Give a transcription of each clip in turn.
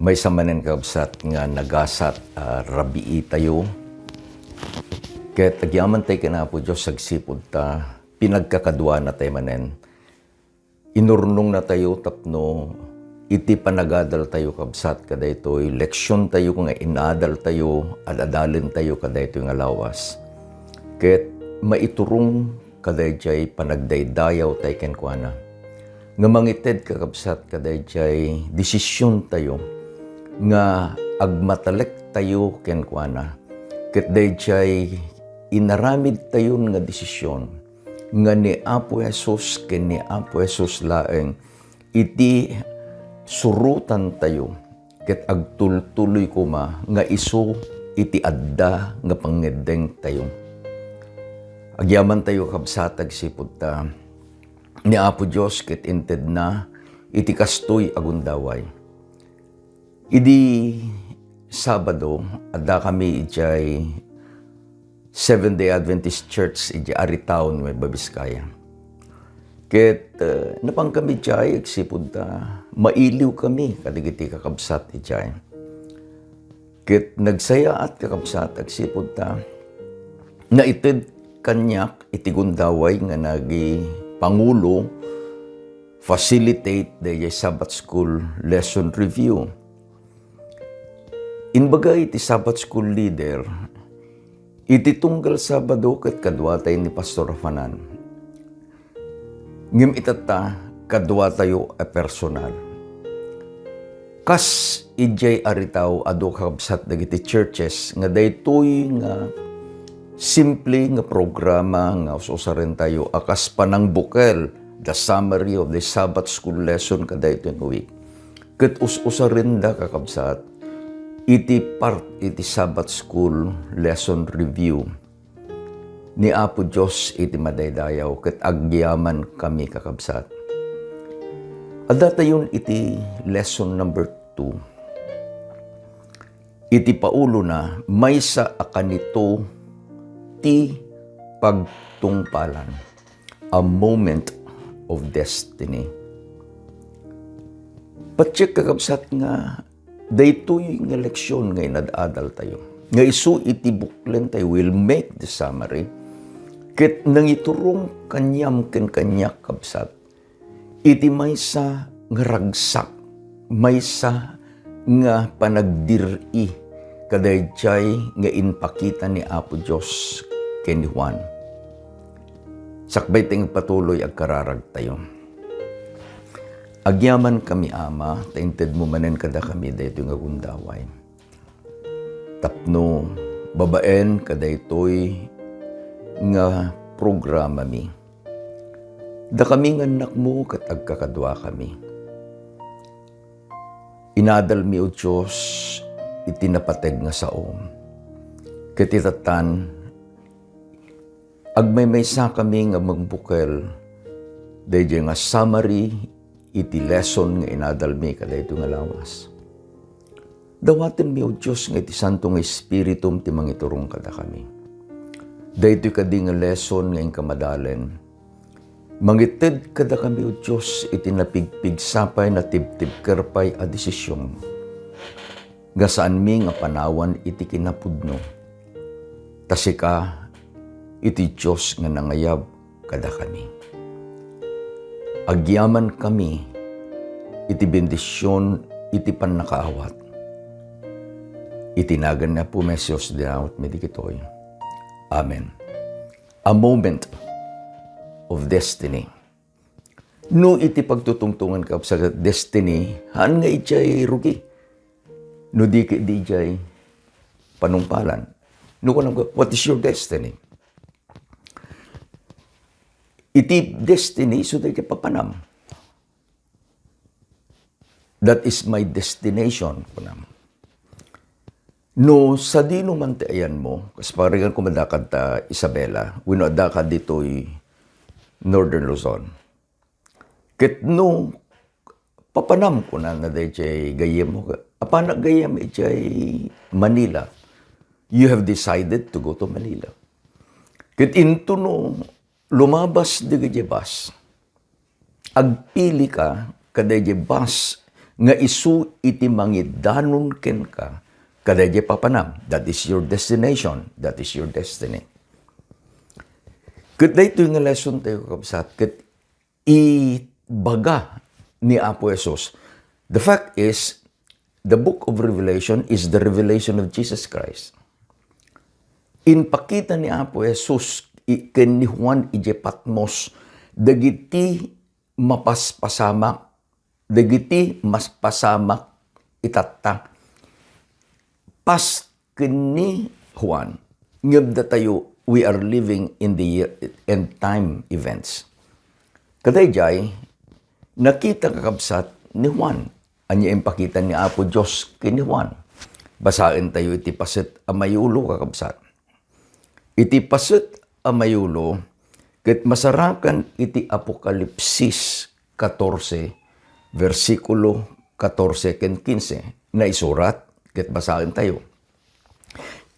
May samanen kabsat nga nagasat rabii tayo. Ket agyaman tayo na po Diyos sagsipod ta, pinagkakadwa na tayo manen. Inurnong na tayo tapno, iti panagadal tayo kabsat kada ito'y leksyon tayo kung inadal tayo, adadalin tayo kada ito'y nga lawas. Ket maiturong kada ito'y panagdaydayaw tayo kenkwana. Nga mangited kakabsat kada ito'y desisyon tayo, nga agmatalek tayo kenkwana. Ket dayjay inaramid tayo nga desisyon nga ni Apo Jesus ken ni Apo Jesus laeng iti surutan tayo ket agtultuloy kuma nga isu iti adda nga pangedeng tayo. Agyaman tayo kabsatag sipud ta ni Apo Dios ket inted na iti kastoy agundaway. Idi Sabado, adda kami ijay Seventh-day Adventist Church ijay Aritown, Nueva Vizcaya. Ket napang kami ijay, agsipod ta, mailiw kami, kadigiti kakabsat ijay. Ket nagsaya at kakabsat, agsipod ta, naited kanyak itigundaway nga nagi Pangulo, facilitate the Sabbath School lesson review. Inbaga iti Sabbath School leader, iti tunggal Sabado ket kadwa tayo ni Pastor Fanan. Ngem itata, kadwa tayo a personal. Kas ijay aritaw adu kabsat dagiti churches nga daytoy nga simple nga programa nga usaren tayo akas panangbukel the summary of the Sabbath School lesson kada ito nga week. Ket usaren da kakabsat iti Sabbath School lesson review ni Apo Diyos iti madaydayaw ket agyaman kami kakabsat. Adda tayon iti lesson number 2. Iti paulo na maysa akanito ti pagtungpalan, a moment of destiny. Patsik kakabsat nga daytoy nga leksyon nga inadadal tayo. Nga isu iti buklen tayo will make the summary. Ket nangiturong kanyam ken kanyak kabsat. Iti maysa nga ragsak, maysa nga panagdiri kadayjay nga inpakita ni Apo Dios ken ni Juan. Sakbay tayong patuloy agkararag tayo. Agyaman kami ama, tainted mo manen kada kami daytoy nga gundaway. Tapno, babaen kada ito'y nga programa mi. Da kami nga anak mo kat agkakadwa kami. Inadal mi o Diyos, itinapateg nga saom. Ketitatan, agmaymaysa kami nga magbukel, dayjay nga summary, iti lesson nga inadal mi kada ito nga lawas. Dawaten mi o Diyos nga iti Santo nga Espiritum ti mangiturong kada kami. Daytoy kadi nga lesson nga inkamadalen. Mangited kada kami o Diyos iti napigpigsapay na tibtib kerpay a desisyon. Nga saan mi nga panawan iti kinapudno. Tasika iti Diyos nga nangayab kada kami. Agyaman kami, iti bendisyon, iti panakaawat. Itinagan na po mesyos dinawat medikitoy. Amen. A moment of destiny. No iti pagtutungtungan ka sa destiny, haan nga ijay rugi. No di ijay panungpalan. No ko what is your destiny? Iti destiny, so tayo papanam. That is my destination, punam. No, sa dino man tayan mo, kasi paringan ko madakad ta Isabela, wino adakad dito'y Northern Luzon. Ket no, papanam ko na dayjay gayem mo. Apana gayem ijay Manila. You have decided to go to Manila. Ket into no, lumabas di bus. Agpili ka, kaday bus nga isu iti mangidanon ken ka, kadayjay papanam. That is your destination. That is your destiny. Ket daytoy nga lesson tayo kabsat, ket ibaga ni Apo Jesus. The fact is, the book of Revelation is the revelation of Jesus Christ. Inpakita ni Apo Jesus ken ni Juan ije Patmos, dagiti mapaspasamak, dagiti maspasamak itatta. Pas ken ni Juan, ngabda tayo, we are living in the end time events. Kadayjay, nakita kakabsat ni Juan. Anya impakita ni Apo Diyos kini Juan. Basahin tayo iti paset amayulo kakabsat. Iti paset amayulo, ket masarakan iti Apokalipsis 14, versikulo 14 ken 15, na isurat, ket basahin tayo.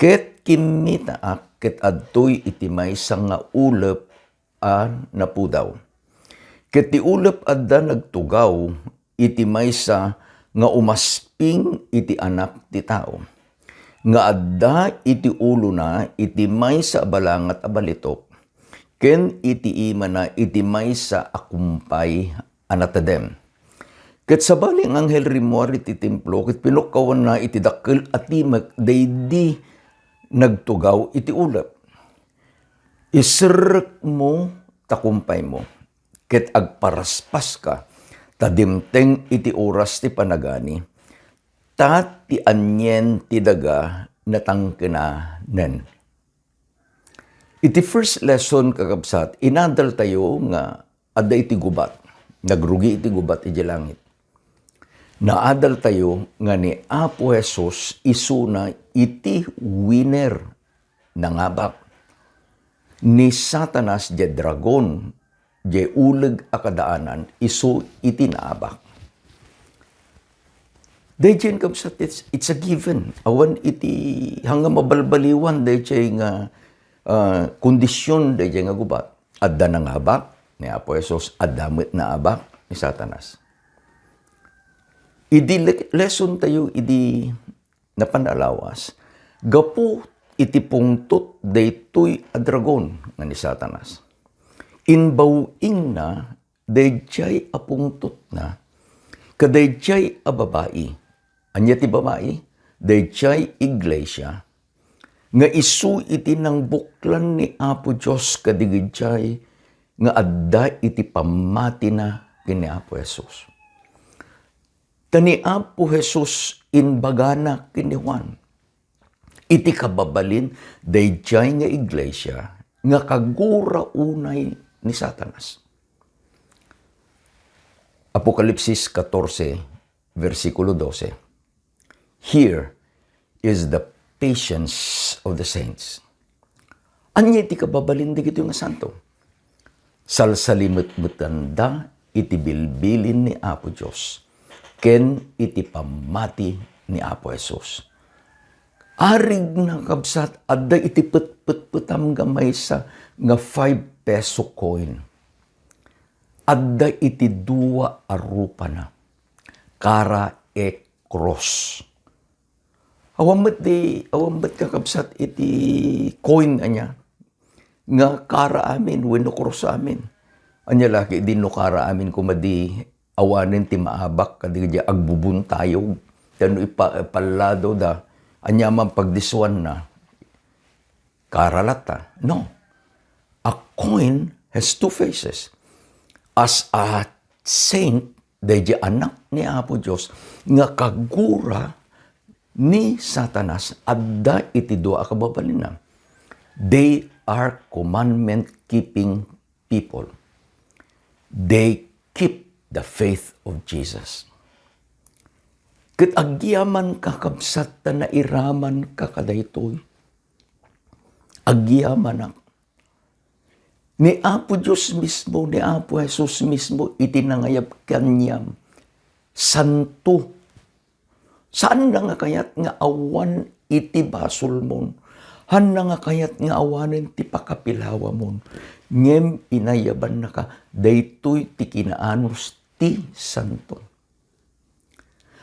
Ket kinitaak, ket adtoy iti maysa nga ulep a napudaw. Ket ti ulep adda nagtugaw, iti maysa nga umasping iti anak ti tao. Nga adda iti ulo na, iti maysa balangat a balitok, ken iti ima na, iti maysa akumpay anatadem. Ket sabali ang anghel rimuar iti templo, ket pinukawan na iti dakkel at timek, daydi nagtugaw iti ulep. Isrek mo takumpay mo, ket agparaspas ka, tadimteng iti oras ti panagani, ta ti anyen ti daga natangkenanen. Iti first lesson kakabsat, inadal tayo nga adda iti gubat, nagrugi iti gubat iti langit. Naadal tayo nga ni Apo Jesus isuna iti winner nangabak. Ni Satanas je dragon, je uleg akadaanan, isu iti naabak. Dayjay kabsat, it's a given. Awan iti hanggang mabalbaliwan, dayjay nga kondisyon, dayjay nga gubat. Adda nangabak ni Apo Jesus, adamit na abak ni Satanas. Idi lesson tayo, idi napanalawas. Gapu iti pungtot daytoy a dragon nga ni Satanas. Inbawing na, dayjay a pungtot na, kadayjay a babae. Anya ti babae, dayjay iglesia, nga isu iti nang buklan ni Apo Diyos kadigidjay, nga adda iti pamati na kini Apo Jesus. Tani Apo Jesus inbagana kini Juan. Iti kababalin, dayjay nga iglesia, nga kagura unay ni Satanas. Apokalipsis 14, versikulo 12. Here is the patience of the saints. Anya iti kababalin di kito nga santo. Salsalimut-mutanda iti bilbilin ni Apo Diyos, ken iti pamati ni Apo Jesus. Arig na kabsat, adda iti put-put-putam gamay sa nga 5 peso coin. Adda iti 2 a rupa na. Kara e cross. Awambat ka kabsat iti coin anya. Nga kara amin, wenno cross amin. Anya laki din no kara amin kumadi awanin ti maabak kadigdi agbubuntayog. Tano ipalado da. Anya man pagdiswan na. Karalata. No. A coin has 2 faces. As a saint, dayjay anak ni Apo Diyos, nga kagura ni Satanas, adda iti 2 a kababalin na. They are commandment-keeping people. They keep the faith of Jesus. Ket agyaman kakabsat na iraman kakadaytoy. Agyaman ni Apo Diyos mismo, ni Apo Jesus mismo, itinangayab kanyam. Santo. Saan na nga kayat nga awan iti basol mon? Han na nga kayat nga awanin ti pakapilawa mon? Ngem inayaban na ka, daytoy ti kinaanos ti santo.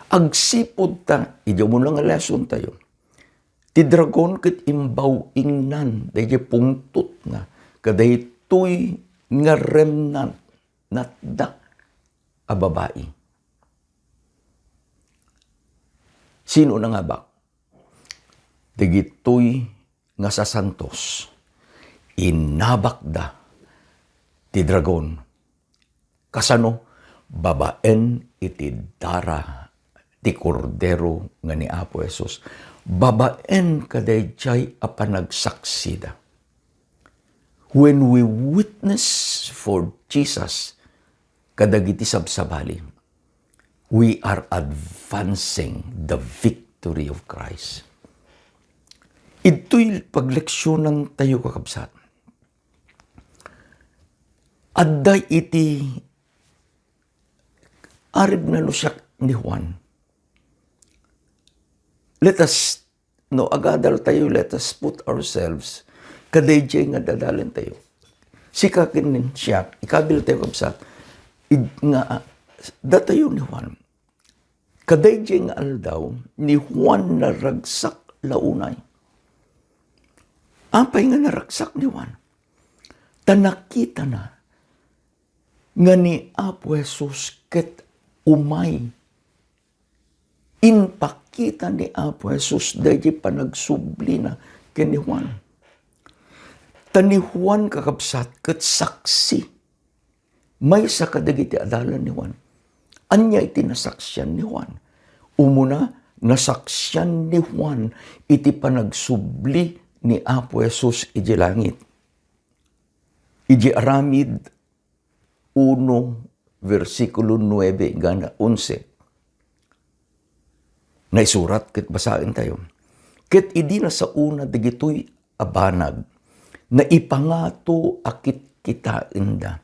Agsipod ta, idyo mo lang nga lesson tayo. Ti dragon ket imbaw ingnan, dahi pungtot na, kaday tuy nga remnant, natda, a babae. Sino na nga ba? Digitoy nga sa santos, inabakda ti dragon. Kasano? Babaen iti dara ti kordero nga ni Apo Jesus. Babaen kadayjay a panagsaksida. When we witness for Jesus, kadagiti sabsabali, we are advancing the victory of Christ. Ito'y pagleksyonan tayo kakabsat. Adday iti arib na lusyak ni Juan. Let us, agadal tayo, let us put ourselves, kadayjay nga dadalan tayo. Sikakin siya, ikabil tayo kabsat, datayo ni Juan. Kadayjay nga aldaw, ni Juan naragsak launay. Apay nga naragsak ni Juan. Tanakita na, nga ni Apo Jesus ket umay. Inpakita ni Apo Jesus dahi panagsubli na ken ni Juan. Tani Juan kakabsat ket saksi. May sa kadagiti adalan ni Juan. Anya iti nasaksyan ni Juan. Umuna, nasaksyan ni Juan iti panagsubli ni Apo Jesus iti langit. Iti Aramid 1, versikulo 9, gana 11. Naisurat ket basahin tayo. Ket idi na sa una digitoy abanag, na ipangato akit kita inda.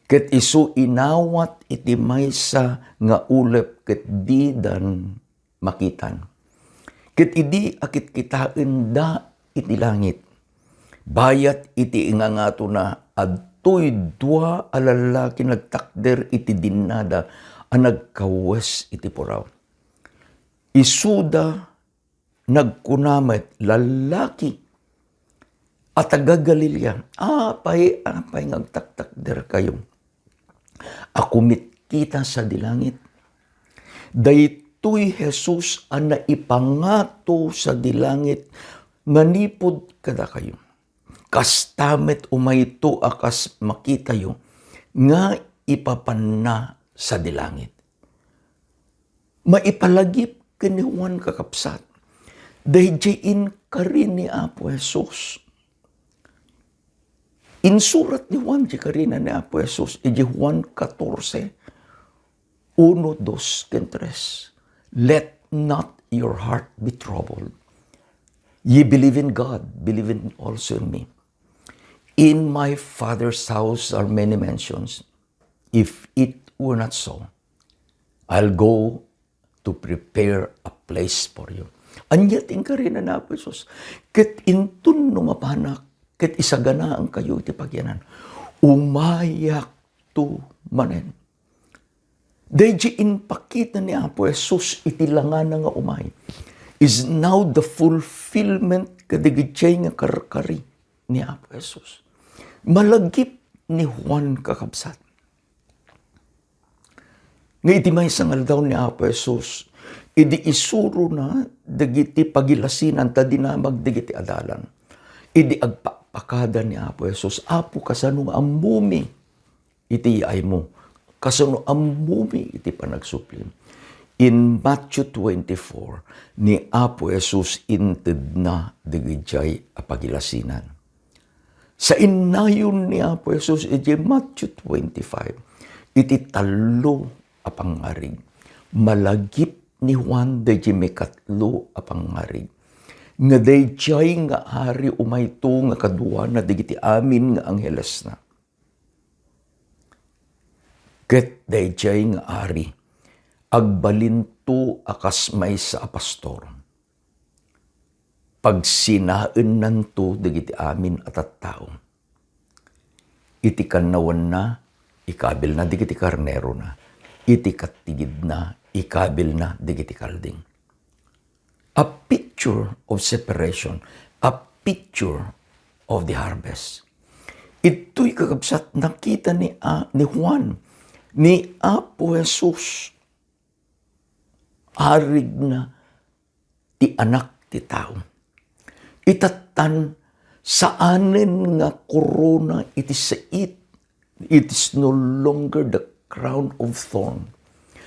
Ket isu inawat iti maysa nga ulep ket didan makitan. Ket idi akit kita inda iti langit. Bayat iti ingangato na adtoy dua alalaki nagtakder iti dinada a nagkawes iti puraw. Isuda nagkunamet lalaki at taga Galilea. Apay ngagtaktakder kayo. Akumit kita sa dilangit. Daytoy Jesus ang naipangato sa dilangit, manipod kada kayo. Kastamet umayto akas makitayo, nga ipapanna sa dilangit. Maipalagip ken ni Juan kakapsat, dayjayin ka rin ni Apo Jesus. Insurat ni Juan, di ka rin ni Apo Jesus, iji Juan 14, 1, 2, 3. Let not your heart be troubled. Ye believe in God, believe in also in me. In my Father's house are many mansions. If it were not so, I'll go to prepare a place for you. Anyat ka rin na Apo Jesus. Ket intun no mapanak, ket isagana ang kayo iti pagyanan. Umayak to manen. Dayjay inpakita ni Apo Jesus iti langana nga umay. Is now the fulfillment kadigitjay nga karkari ni Apo Jesus. Malagip ni Juan kakabsat. Nga iti may sangal daw ni Apo Jesus, idi isuro na dagiti pagilasinan ta dinamag dagiti adalan. Idi agpapakada ni Apo Jesus, Apo kasano amumi iti ay mo, kasano amumi iti panagsuplim. In Matthew 24, ni Apo Jesus inted na digijay apagilasinan. Sa inayon ni Apo Jesus, iti Matthew 25, iti talo apangarig. Malagip ni Juan digijay may katlo apangarig. Nga digijay nga hari umayto nga kadua na digiti amin nga angheles na. Ket digijay nga hari agbalinto akas may sa apastor. Pag sinaen nanto dagiti amin at tao. Iti kanawan na, ikabil na digiti karnero na. Iti katigid na, ikabil na digiti kalding. A picture of separation, a picture of the harvest. Ito'y kakabsat nakita ni Juan, ni Apo Jesus. Arig na ti anak ti tao. Itatan saanen nga corona, it is no longer the crown of thorn.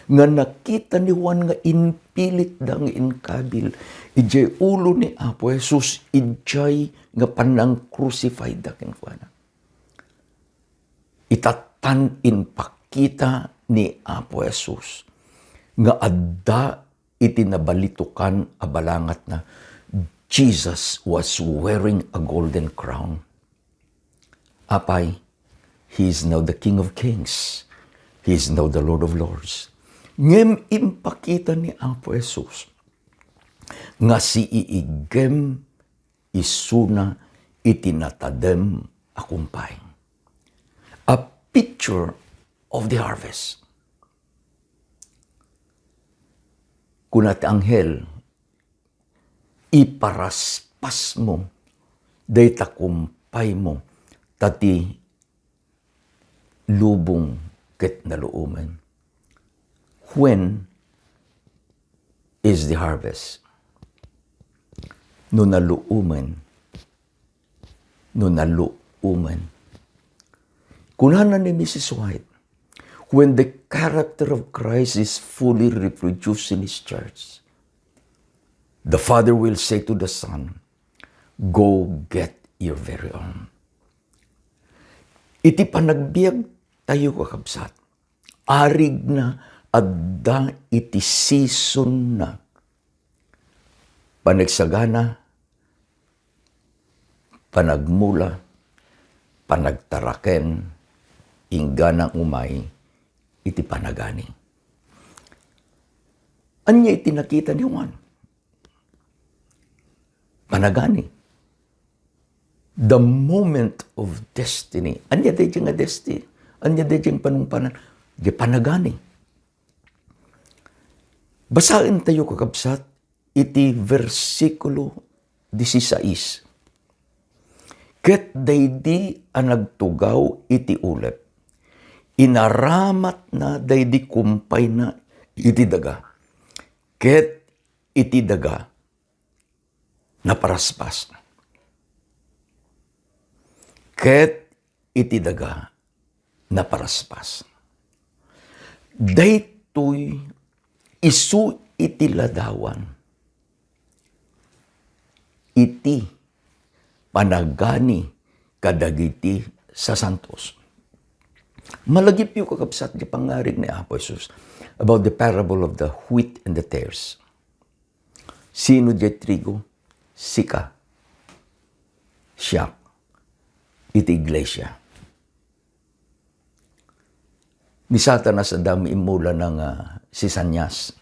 Nga nakita ni Juan nga inpilit da nga inkabil, ijay ulo ni Apo Jesus, ijay nga panang crucified da kinkwana. Itatan inpakita ni Apo Jesus nga adda itinabalitukan abalangat na Jesus was wearing a golden crown. Apay, He is now the King of Kings. He is now the Lord of Lords. Ngem impakita ni Apo Jesus nga si iigem isuna itinatadem akumpay. A picture of the harvest. Kunat anghel, iparaspas mo, day takumpay mo, tati lubong ket naluumen. When is the harvest? No naluumen. Kunanan ni Mrs. White, when the character of Christ is fully reproduced in His church, the Father will say to the Son, go get your very own. Iti panagbiag tayo kakabsat. Arig na adda iti season na. Panagsagana, panagmula, panagtaraken, ingganang umay, iti panagani. Anya iti nakita ni Juan? Panagani. The moment of destiny. Anya day nga destiny. Anya day panungpanan. Di panagani. Basahin tayo kakabsat, iti versikulo 16. Ket daydi ang nagtugaw iti ulep. Inaramat na daydi kumpay na iti daga. Ket iti daga naparaspas. Ket iti daga naparaspas. Daytoy isu iti ladawan. Iti panagani kadagiti sa santos. Malagip yung kakabsat di pangarig ni Apo Jesus about the parable of the wheat and the tares. Sino di trigo? Sika. Siya. Iti iglesia. Ni Satanas ang dami imula ng si Sanyas.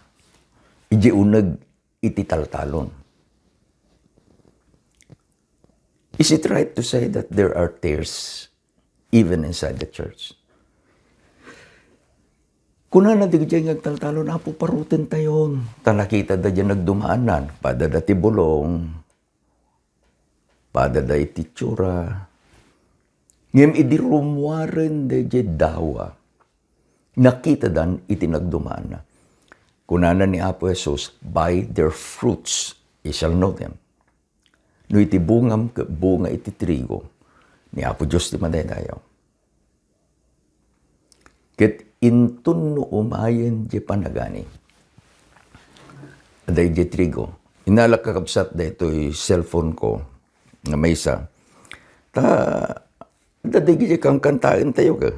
Iji unag iti taltalon. Is it right to say that there are tares even inside the church? Kuna na di dyan nagtaltalon, apo parutin tayon. Tanakita da dyan nagdumaanan. Padada ti bulong. Padada iti tsura. Ngem idi rumwaren da dyan dawa. Nakita dan iti nagdumaan na. Kunana ni Apo Jesus, by their fruits ye shall know them. No iti bunga iti trigo, ni Apo Diyos ti madaydayaw. Ket intun no umayen di panagani. Aday di trigo. Inalak kakabsat da ito'y cellphone ko, na may isa. Daday di kang kantain tayo ka.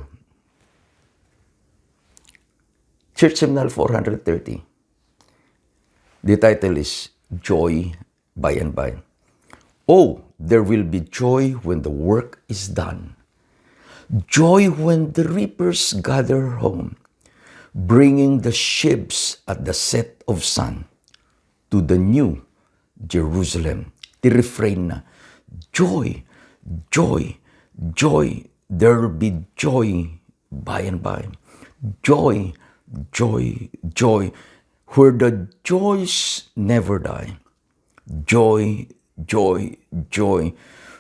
Church Hymnal 430. The title is Joy by and by. Oh, there will be joy when the work is done. Joy when the reapers gather home, bringing the sheaves at the set of sun to the new Jerusalem. The refrain na, joy, joy, joy. There will be joy by and by. Joy, joy, joy. where the joys never die. Joy, joy, joy,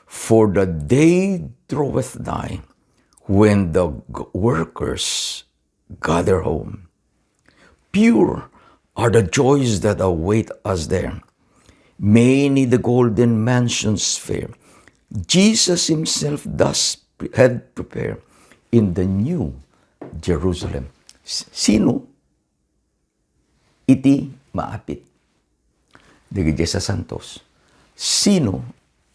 for the day draweth nigh, when the workers gather home. Pure are the joys that await us there. Many the golden mansions fair, Jesus himself thus had prepared in the new Jerusalem. Sino iti maapit? Dagijay sa santos. Sino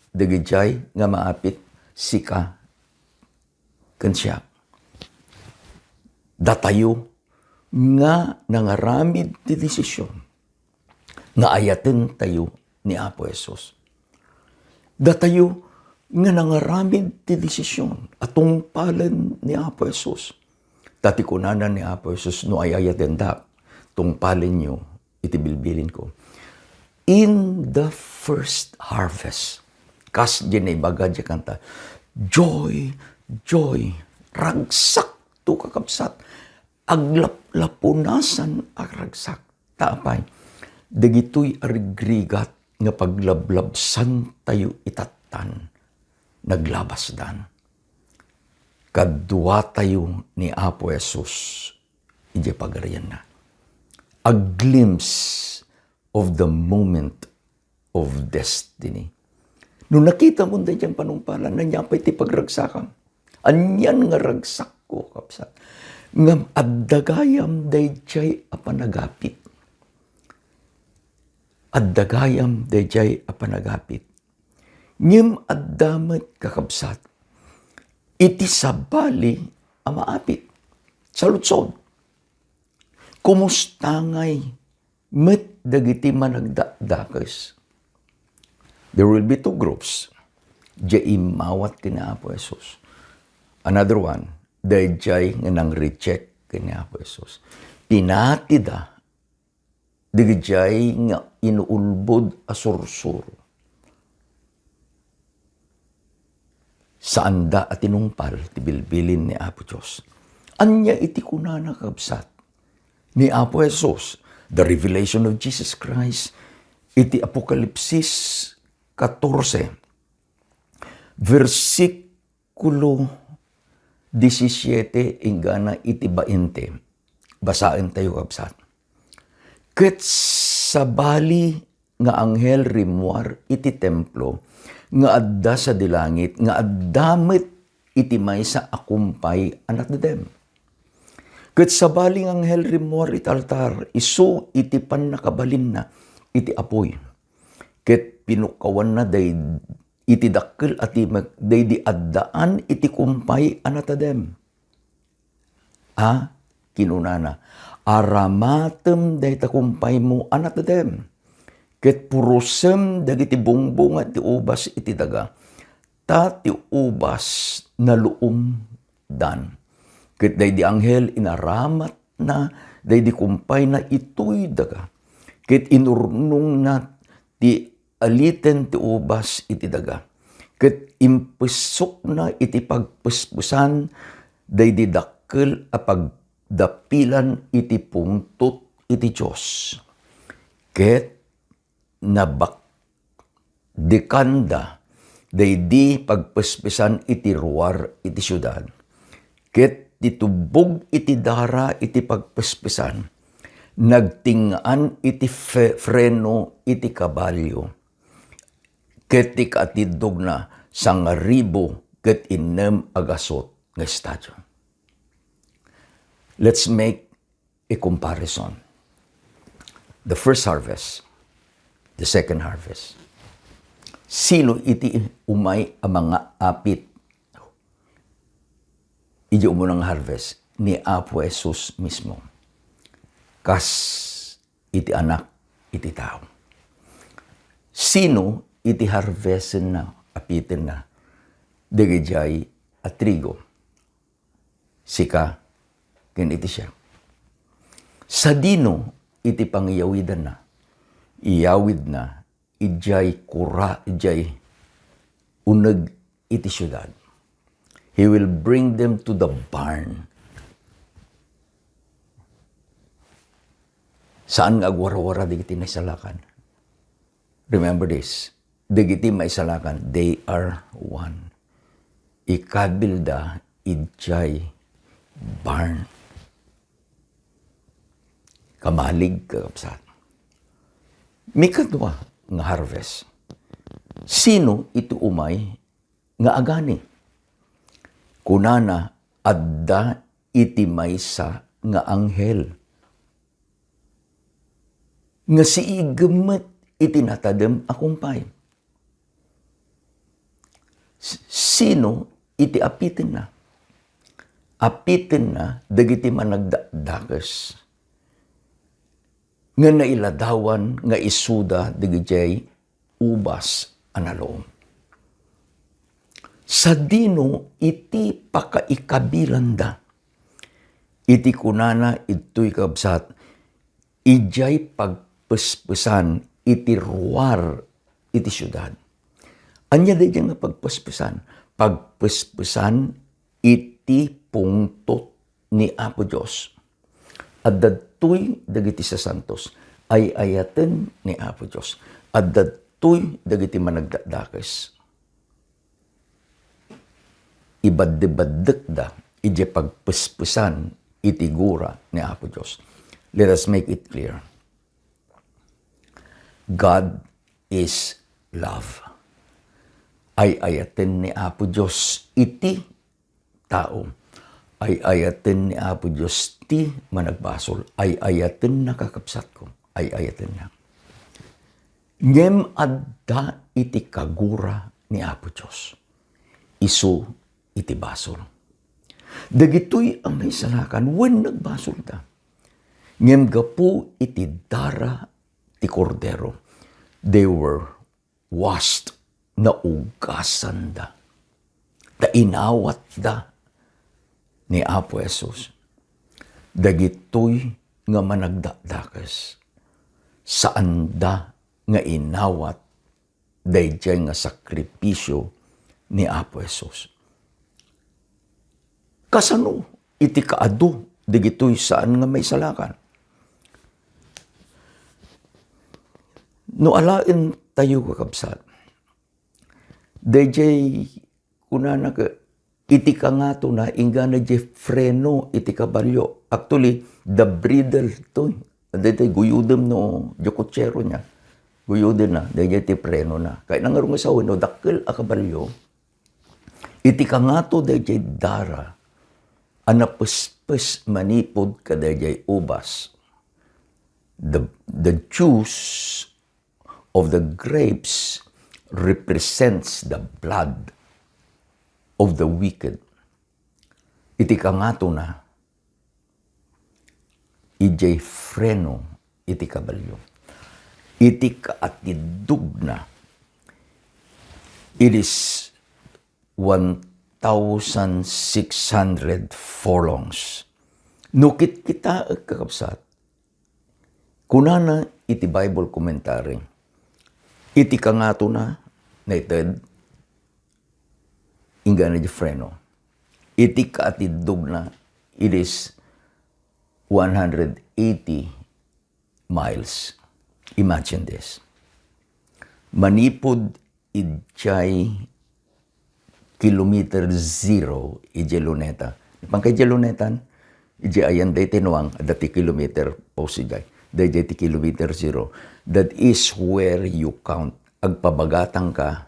dagijay nga maapit sika kansya? Datayo nga nangaramid ti desisyon nga ayaten tayo ni Apo Jesus. Datayo nga nangaramid ti desisyon atong palan ni Apo Jesus. Tati kunanan ni Apo Jesus no ayayaten da tungpalin nyo iti bilbilin ko. In the first harvest, kas dyan ay baga dyan kanta, joy, joy, ragsak to kakabsat, aglaplapunasan agragsak, taapay, dagitoy arigrigat nga paglablabsan tayo itatan, naglabasdan. Kadwa tayo ni Apo Jesus, ije pagarian na. A glimpse of the moment of destiny. Nung nakita mo na dyan panumpalan, nanyapay ti pagragsakam. Anyan nga ragsak ko, kapsat. Ngam addagayam dayjay apanagapit. Addagayam dayjay apanagapit. Ngem addamet kakabsat. Iti sabali amaapit. Salutsod. Kumusta ngay met dagiti managdakdakes. There will be two groups. Diyay mawat kina Apo Jesus. Another one, dayjay nga nang reject kina Apo Jesus. Pinatida, dayjay nga inuulbod asursuro. Saanda at tinungpal, tibilbilin ni Apo Diyos. Anya iti kunana kabsat ni Apo Jesus. The revelation of Jesus Christ, iti Apokalipsis 14, versikulo 17, ingana iti 20. Basain tayo kapsat. Ket sabali nga anghel rimuar iti templo, nga adda sa dilangit, nga addamit iti maysa akumpay anak dedem. Ket sabaling anghel rimuar iti altar, isu iti pan nakabalin na iti apoy. Ket pinukawan na day iti dakkel at day di addaan iti kumpay anatadem. Kinunana, aramatem day takumpay mo anatadem. Ket purusem dagiti bungbunga ti ubas iti daga. Ta ti ubas na luom dan. Ket day di anghel inaramat na, day di kumpay na ito'y daga. Ket inurnong na ti aliten ti ubas iti daga. Ket impesok na iti pagpuspusan, day di dakkel a pagdapilan iti pungtot iti Diyos. Ket nabak dekanda, day di pagpuspusan iti ruar iti syudad. Ket ditubog iti dara iti pagpespesan, nagtingaan iti freno iti kabalyo, ket ti katidog na sangaribo ket inem agasot nga estadyo. Let's make a comparison. The first harvest, the second harvest. Sino iti umay ang mga apit iji umunang harvest ni Apo Jesus mismo. Kas iti anak, iti tao. Sino iti harvestin na, apitin na, dagijay at trigo. Sika, kin iti siya. Sa dino, iti pangyawidan na. Iyawid na, ijay kura, ijay unag iti syudad. He will bring them to the barn. Saan nga agwara-wara digiti naisalakan? Remember this. Digiti maisalakan, they are one. Ikabilda, idjay, barn. Kamalig kakapsat. May kadwa nga harvest. Sino iti umay nga agani? Kunana, adda iti maysa nga anghel. Nga si igamet iti natadem akumpay. Sino iti apitin na? Apitin na, dagiti managdakes. Nga nailadawan, nga isuda, dagiti ubas, analom. Sa dino, iti pakaikabilanda. Iti kunana, ito'y kabsat, ijay pagpespesan, iti ruwar, iti syudad. Anya da nga pagpespesan? Pagpespesan, iti pungtot ni Apo Diyos. At datoy dagiti sa santos, ay ayaten ni Apo Diyos. At datoy dagiti managdadakes. Ibadde-baddek da, iti pagpespesan, iti gura ni Apo Diyos. Let us make it clear. God is love. Ay ayaten ni Apo Diyos iti tao. Ay ayaten ni Apo Diyos ti managbasol. Ay ayaten na kakapsat ko. Ay ayaten na. Ngem adda iti kagura ni Apo Diyos. Isu iti basol. Dagitoy ang may salakan when nagbasol ta. Ngem gapu iti dara ti kordero. They were washed na ugasan da. Da inawat da ni Apo Jesus. Dagitoy nga managdadakes. Saan da nga inawat dayjay nga sakripisyo ni Apo Jesus. Kasano iti kaadu dagitoy saan nga may salakan? No alain tayo kakabsat. Dayjay kunana ka iti ka nga to na ingana di freno iti kabalyo. Actually, the bridle to. Dayjay guyudem no jokotsero niya. Guyudem na. Dayjay ti freno na. Kaya nangarong sa no dakkel a kabalyo. Iti ka nga to dayjay dara. Anapespes manipod ka dayjay ubas. The juice of the grapes represents the blood of the wicked. Iti kangato na, ijay freno iti kabalyo. Iti kaatidug na, it is 1,600 furlongs. Nukit kita kakapsat, kunana iti Bible commentary, iti kangato na, nated, ingana di freno. Iti kaatidug na, it is 180 miles. Imagine this. Manipod ijay kilometer zero ijay luneta. Pangkay ijay lunetan, ijay ayan day tinuang, dati kilometer po sigay. Dayjay ti kilometer zero. That is where you count. Agpabagatang ka,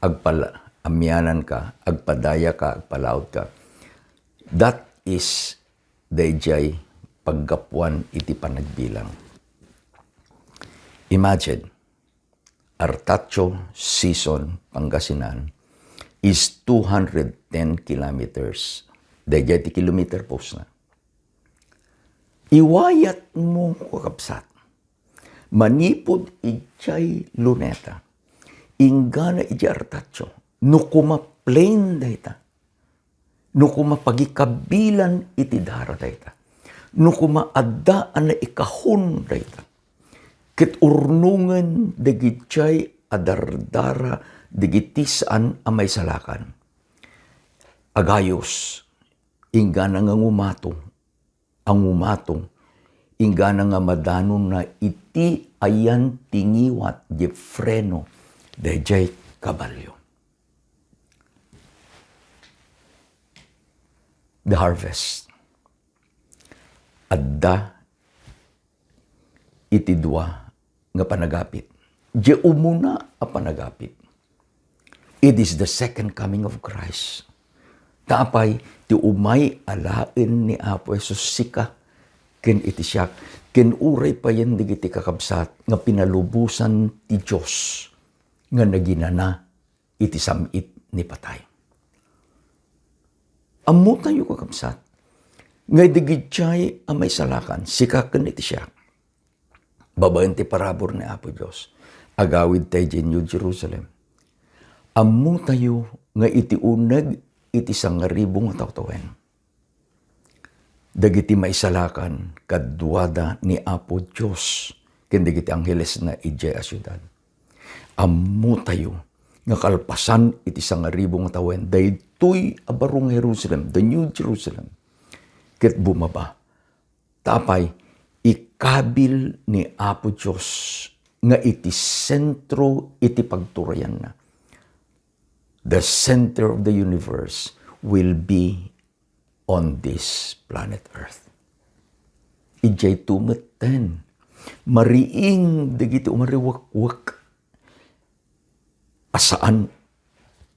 agpaamyanan ka, agpadaya ka, agpalaot ka. That is dayjay paggapuan iti panagbilang. Imagine, Artacho Season, Pangasinan is 210 kilometers. Dayjay ti kilometer post na. Iwayat mo kakapsat. Manipod ijay luneta. Ingana ijay Artacho. Nukuma plain dayta. Nukuma pagikabilan iti dara dayta. Nukuma addaan na ikahon dayta. Ket urnungan dagijay adardara digiti saan amay salakan. Agayos ingana nga ngumatong ang umatong, ingana nga madanon na iti ayan tingiwat di freno dejay kabalyo. The harvest. Adda iti dua nga panagapit. Di umuna a panagapit. It is the second coming of Christ. Tapay ti umay alain ni Apo Jesus sika ken iti siya ken uray pa yan digiti kakabsat nga pinalubusan ti Dios nga naginana iti samit ni patay. Ammo tayo kakabsat nga digitjay a may salakan sika ken iti siya. Babaen ti parabor ni Apo Dios agawid tayo di New Jerusalem. Ammo tayo nga iti uneg iti 1,000 nga tawtawen. Dagiti maisalakan kadwada ni Apo Dios ken dagiti angheles na ijay a syudad. Ammo tayo nga kalpasan iti 1,000 nga tawen daytoy a barong Jerusalem, the New Jerusalem. Ket bumaba. Tapay ikabil ni Apo Dios nga iti sentro iti pagturayan na. The center of the universe will be on this planet Earth. Ijay tumeten. Mariing dagiti umariwak-wak. Asaan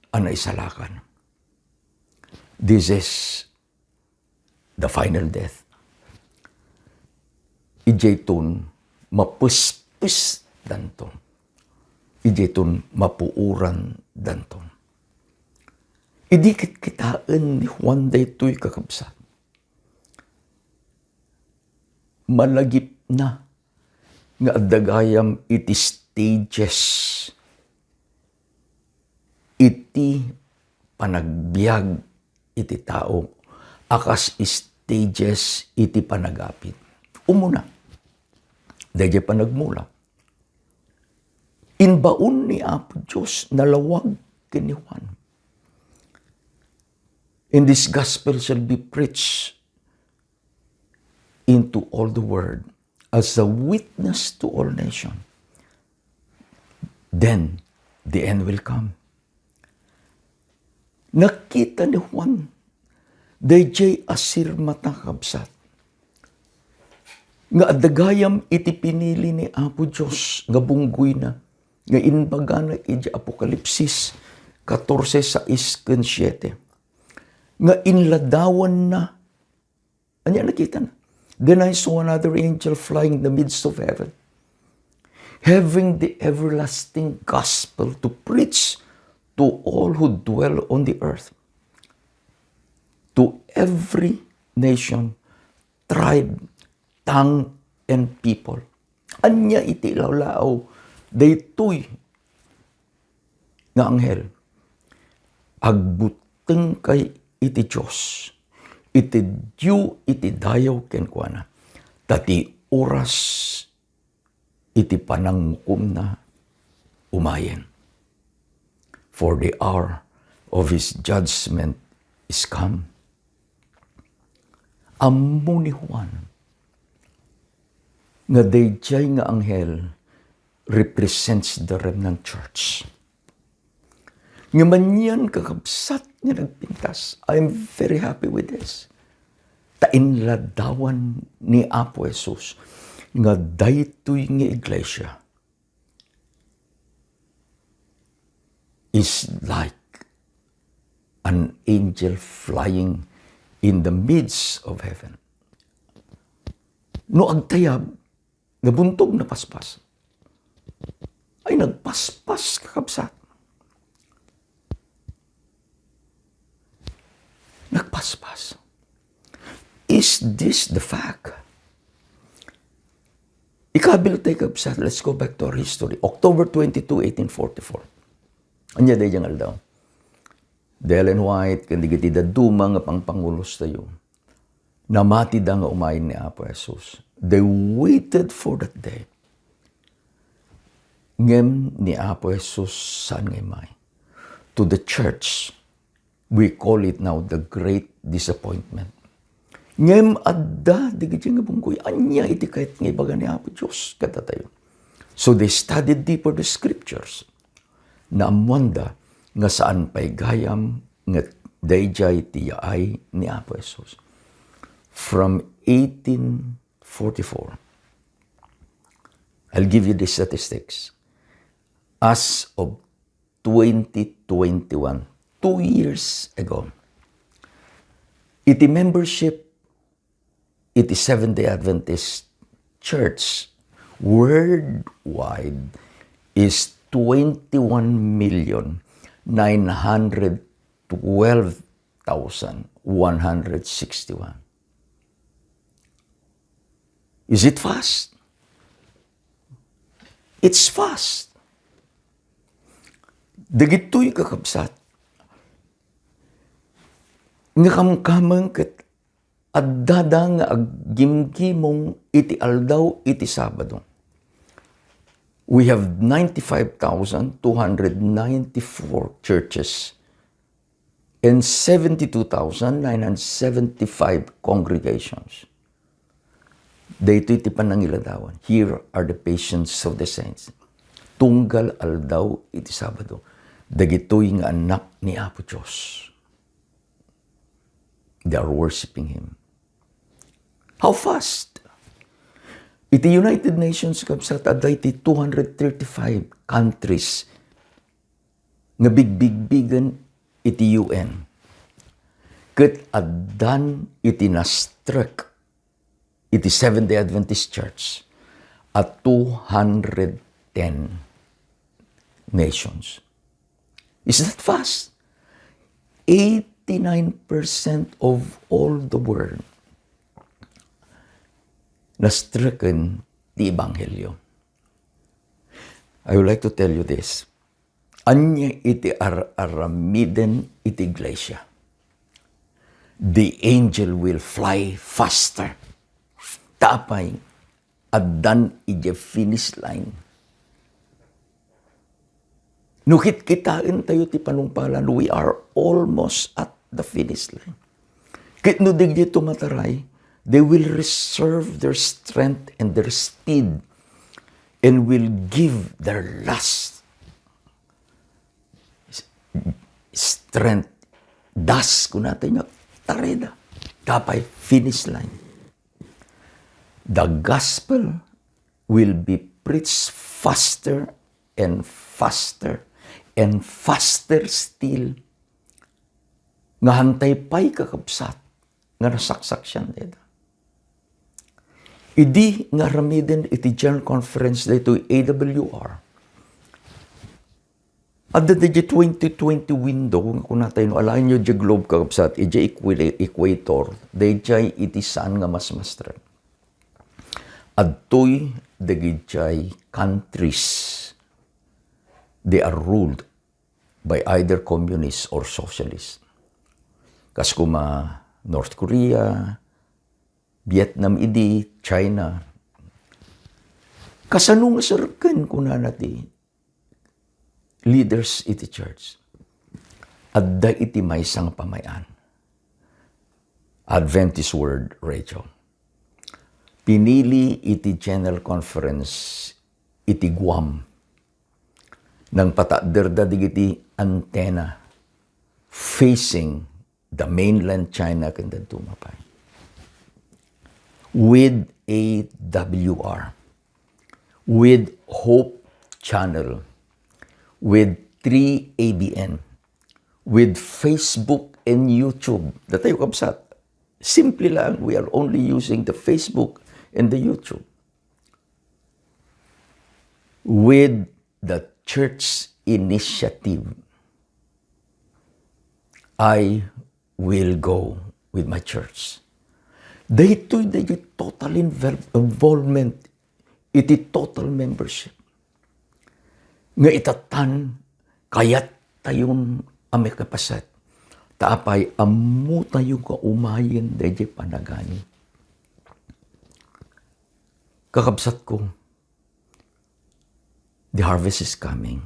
ang naisalakan. This is the final death. Ijay tun mapuspis danton. Ijay tun mapuuran danton. Idikit kitaan ni Juan daytoy kakabsat. Malagip na nga addagayam iti stages iti panagbiag iti tao akas stages iti panagapit. Umuna, dahil panagmula. Inbaon ni Apo Diyos nalawag kini Juan. And this gospel shall be preached into all the world as a witness to all nations. Then the end will come. Nakita ni Juan, dayjay asir matakabsat. Nga adagayam iti pinili ni Apo Diyos, nga bunggoy na, nga inbaga na iti Apokalipsis 14:6-7. Nga inladawan na, anya nakita na. Then I saw another angel flying in the midst of heaven, having the everlasting gospel to preach to all who dwell on the earth, to every nation, tribe, tongue, and people. Anya iti lawlaw, daytoy nga anghel, agbuteng kay iti Diyos, iti diyo iti dayaw kenkwana, tati oras iti panangmukom na umayen. For the hour of His judgment is come. Ammo ni Juan, nga dayjay nga anghel represents the remnant church. Nga manyan kakabsat nga nagpintas. I'm very happy with this. Tainladawan ni Apo Jesus nga daytoy nga iglesia is like an angel flying in the midst of heaven. No agtayab, nabuntog na paspas, ay nagpaspas kakabsat. Nagpaspas. Is this the fact? Ikabil tayo kabsat. Let's go back to our history. October 22, 1844. Anya day jangal daw. Ellen White, kandigiti da duma nga pangpangulos tayo. Namati da nga umayin ni Apo Jesus. They waited for that day. Ngem ni Apo Jesus saan ngay may. To the church, we call it now the great disappointment. Ngem adda, digit nga bungkoy, anya iti kahit nga ibaga ni Apo Diyos, kata tayo. So they studied deeper the scriptures. Na amwanda, nga saan pa'y gayam, nga dayjay tiyaay ni Apo Jesus. From 1844, I'll give you the statistics. As of 2021, 2 years ago, iti membership, iti Seventh-day Adventist Church worldwide is 21,912,161. Is it fast? It's fast. Dagito'y kakabsat. Nga kamkamang kat addada nga aggimgimong iti aldaw iti Sabado. We have 95,294 churches and 72,975 congregations. Daytoy ti panangiladawan. Here are the patience of the saints. Tunggal aldaw iti Sabado. Dagitoy nga anak ni Apo Diyos. They are worshiping Him. How fast? Iti United Nations kapsat aday iti 235 countries nga bigbigbigan iti UN. Ket addan iti nastrek iti Seventh-day Adventist Church at 210 nations. Is that fast? 89% of all the world nastriken the Ebanghelyo. I would like to tell you this. Anya iti aramiden iti iglesia. The angel will fly faster. Tapay, addan iti finish line. Nukit kitain tayo ti panungpalan, we are almost at the finish line. Kit no digdi tumataray, they will reserve their strength and their speed and will give their last strength. Das ko natin yung tareda. Kapay, finish line. The gospel will be preached faster and faster and faster still. Nga hantay pa'y kakabsat nga nasaksak siya dito. Idi nga ramiden iti General Conference dito AWR. At the 2020 window, kung natin alain nyo di globe kakabsat, iti equator, dayjay iti saan nga mas mastre. At to'y dagijay countries. They are ruled by either communist or socialist. Kas kuma North Korea, Vietnam idi, China. Kasano nga sarkan kuna nati leaders iti church. Adda iti maysang pamayan. Adventist World Radio. Pinili iti General Conference iti Guam. Nang patadderda digiti antenna facing the mainland China kandan tumapay. With AWR, with Hope Channel, with 3ABN, with Facebook and YouTube. Datayo kabsat. Simple lang, we are only using the Facebook and the YouTube. With the church initiative, I will go with my church. Daytoy total involvement, iti total membership. Nga itatan, kayat tayong amikapasat. Taapay, amu tayo ka umayin dayjay panagani. Kakabsat ko, the harvest is coming.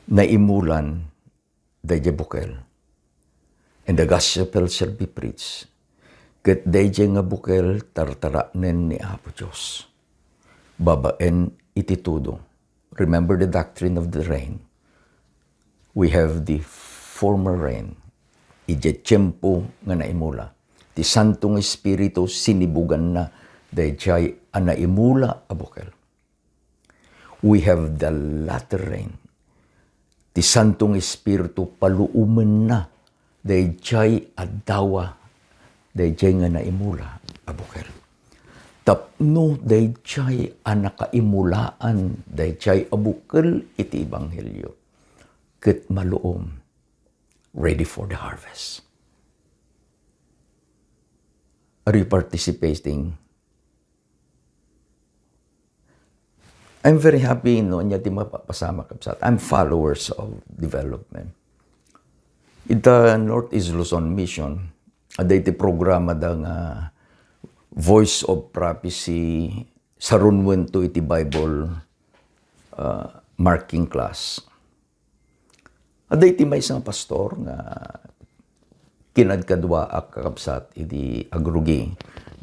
Naimulan, dayjay bukel. and the gospel shall be preached. Ket dayjay nga bukel tartaranen ni Apo Diyos. Babaen iti tudo. Remember the doctrine of the rain. We have the former rain. Ije tiyempo nga naimula. Ti Santong Espiritu sinibugan na dayjay naimula a bukel. We have the latter rain. Ti Santong Espiritu paluumen na dayjay addawa dayjay nga naimula a bukel. Tapno dayjay nakaimulaan dayjay a bukel iti ebanghelyo. Ket maluom, ready for the harvest. Are you participating? I'm very happy niya ti mapapasama kapsat. I'm followers of development. Ita Northeast Luzon Mission, aday ti programa da nga Voice of Prophecy sa runwen to iti Bible marking class. Aday ti may isang pastor nga kinadkadwa ak kakabsat iti agrugi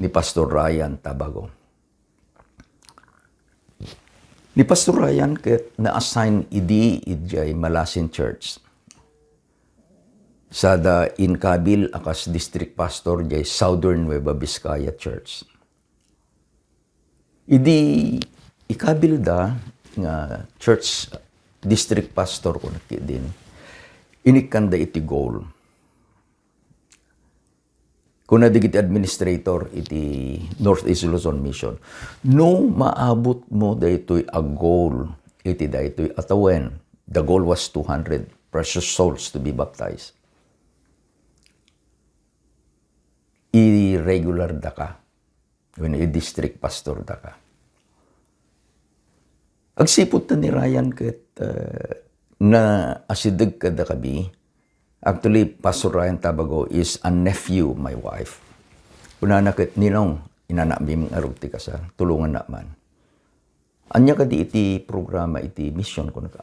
ni Pastor Ryan Tabago. Ni Pastor Ryan ket na-assign idjay Malasin Church. Sada inkabil akas district pastor jay Southern Nueva Vizcaya Church. Ikabil da nga church district pastor ko din. Inikanda iti goal. Kuna digiti administrator iti Northeast Luzon Mission. No maabot mo daytoy a goal iti daytoy atawen. The goal was 200 precious souls to be baptized. I-regular da ka. When i-district pastor da ka. Agsipot na ni Ryan ket na asidag ka da kabi. Actually, Pastor Ryan Tabago is a nephew, my wife. Una na ket ninong, inanamim nga rugti ka sa tulungan na man. Anya ka di iti programa, iti mission ko na ka.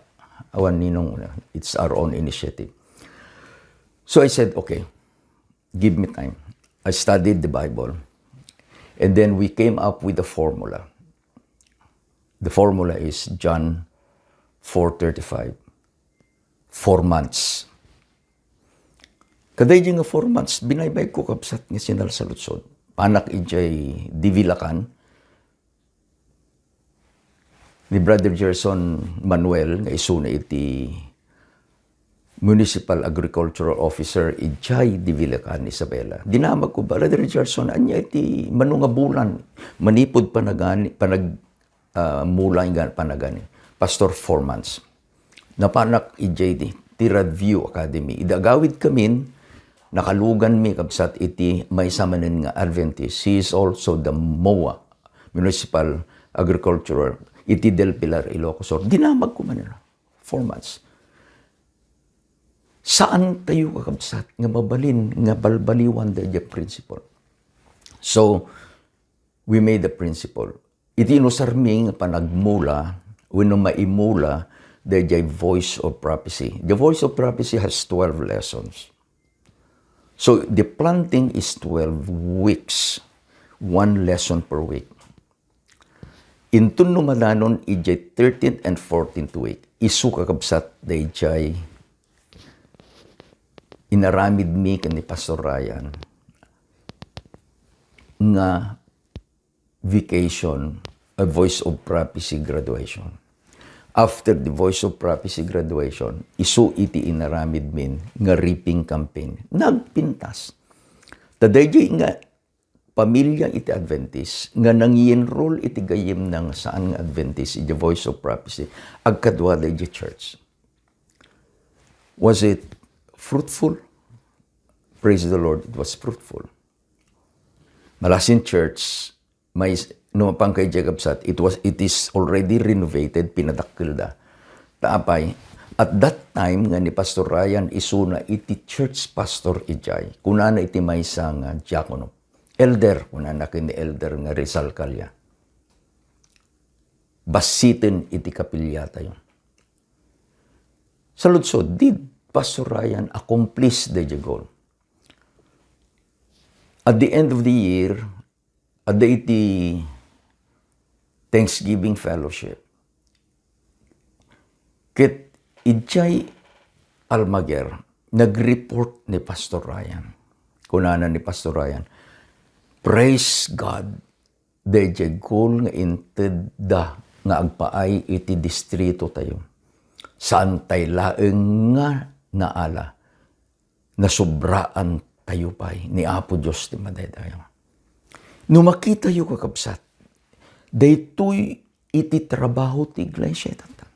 Awan ninong, it's our own initiative. So I said, okay, give me time. I studied the Bible. And then we came up with a formula. The formula is John 4:35. 4 months. Kaday nga 4 months, binaybay ko kapsat nga sinal sa lutsod. Panak ijay divilakan. Ni Brother Gerson Manuel, nga isuna iti Municipal Agricultural Officer ijay divilakan Isabela. Dinamag ko, Brother Gerson, anya iti manunga bulan, manipod panagani, mula nga panagani. Pastor 4 months. Napanak ijay ti Radview Academy. Idagawid kamin, nakalugan mi kapsat iti may samanin nga Adventist. He is also the MOA, Municipal Agricultural, iti Del Pilar, Ilocos. Dinamag ko man 4 months. Saan tayo kakabsat nga mabalin, nga balbaliwan da principle? So, we made the principle. Iti inusarmi nga panagmula, wano maimula, the voice of prophecy. The voice of prophecy has 12 lessons. So, the planting is 12 weeks. 1 lesson per week. Intun numadanon, ijay 13th and 14th week. Isu kakabsat, the inaramid mi ni Pastor Ryan nga vacation, a voice of prophecy graduation. After the voice of prophecy graduation, isu iti inaramid min nga reaping campaign. Nagpintas. Tadayjay nga pamilya iti Adventist nga nang-enroll iti gayem ng saan nga Adventist iti voice of prophecy agkadwa dayjay church. Was it fruitful? Praise the Lord, it was fruitful. Malasin Church, may pang kay Jacob Sat, it is already renovated, pinadakkel da. Taapay, at that time nga ni Pastor Ryan isuna iti church pastor ijay. Kunana iti maysa nga diakono. Elder, kunana kini elder nga Rizal Calya. Basitin iti kapilyata yun. Sa lutsod, did Pastor Ryan accomplish the goal? At the end of the year, at the Thanksgiving Fellowship, ket ijay Almaguer, nag-report ni Pastor Ryan. Kunana ni Pastor Ryan, praise God, dayjay goal nga inted da nga agpaay iti distrito tayo. Saan tay laeng nga naala, na sobraan tayo pa'y ni Apo Diyos ti madaydayo. No makita yu kakabsat, daytoy iti trabaho ti iglesia tata.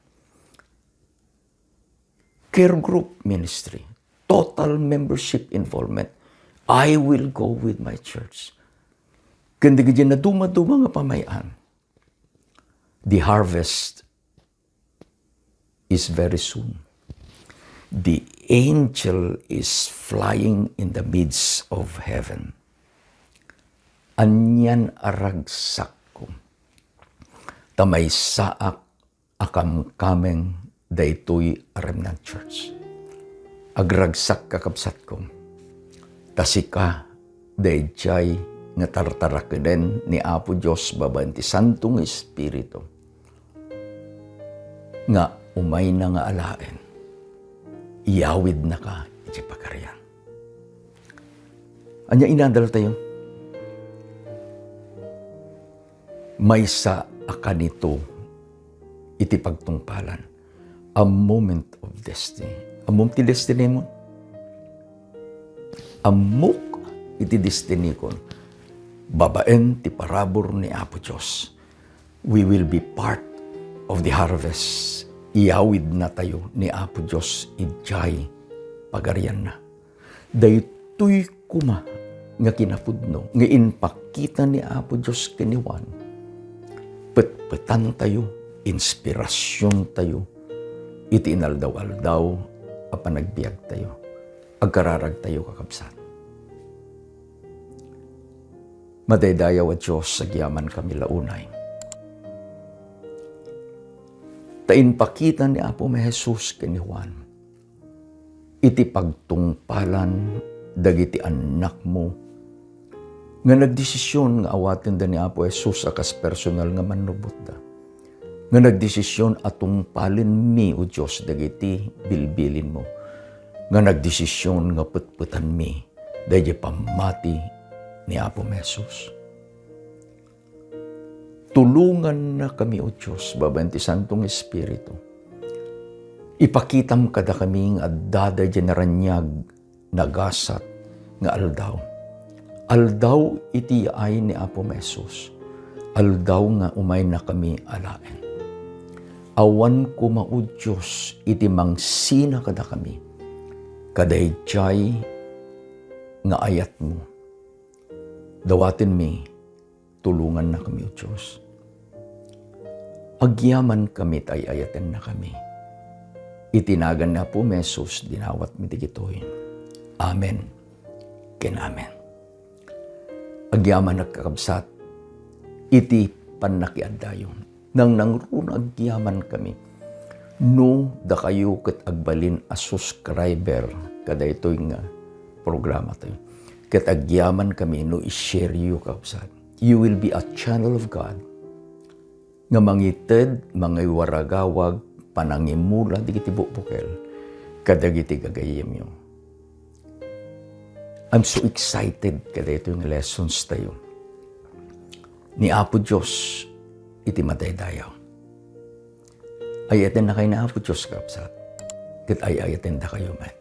Care group ministry, total membership involvement. I will go with my church. Kundi na duma-duma nga pamayan. The harvest is very soon. The angel is flying in the midst of heaven. Anyan aragsak ko. Tamay saak akam kameng daytoy Remnant Church. Agragsak kakabsat ko. Tasika dayjay nga tartarakiden ni Apo Diyos babaen ti Santong Espiritu. Nga umay na nga alaen. Iyawid na ka iti pagkaryan. Anya inadal tayo? May sa akanito iti pagtungpalan. A moment of destiny. Amom ti destiny mo? Amok iti destiny kon. Babaen ti parabor ni Apo Diyos. We will be part of the harvest. Iyawid na tayo ni Apo Diyos ijay pagarian na. Daytoy kuma nga kinapudno, nga inpakita ni Apo Diyos kaniwan. Petpetan tayo, inspirasyon tayo, iti inaldaw-aldaw, apanagbiag tayo, agkararag tayo kakabsat. Madaydayaw at Diyos, sagyaman kami launay. Tainpakita ni Apo may Jesus kani Juan. Iti pagtungpalan dagiti anak mo nga nagdesisyon nga awaten da ni Apo Jesus akas personal nga manubot da. Nga nagdesisyon atungpalin mi o Diyos dagiti bilbilin mo. Nga nagdesisyon nga putputan mi dagiti pamati ni Apo Jesus. Tulungan na kami, O Diyos, babaen ti Santong Espiritu. Ipakitam kada kaming addada generanyag nagasat nga aldaw. Aldaw iti ay ni Apo Jesus. Aldaw nga umay na kami alaen. Awan ko mao Diyos iti mangsina kada kami. Kadayjay nga ayat mo. Dawatin mi, tulungan na kami, O Diyos. Agyaman kami, ayaten na kami. Itinagan na po, Jesus, dinawat mi digitoy. Amen. Amen. Agyaman nagkakabsat, iti panakiadayon. Nang nangrun agyaman kami, no da kayo ket agbalin a subscriber kada ito'y nga programa tayo. Ket agyaman kami no i-share you kakabsat. You will be a channel of God nga mangited, waragawag, panangimula, di kiti bubukel, kadagiti gagayim nyo. I'm so excited kada ito yung lessons tayo. Ni Apo Diyos, iti madaydayaw. Ayaten na kayo na Apo Diyos, kapsat. Kat ayaten na kayo, man.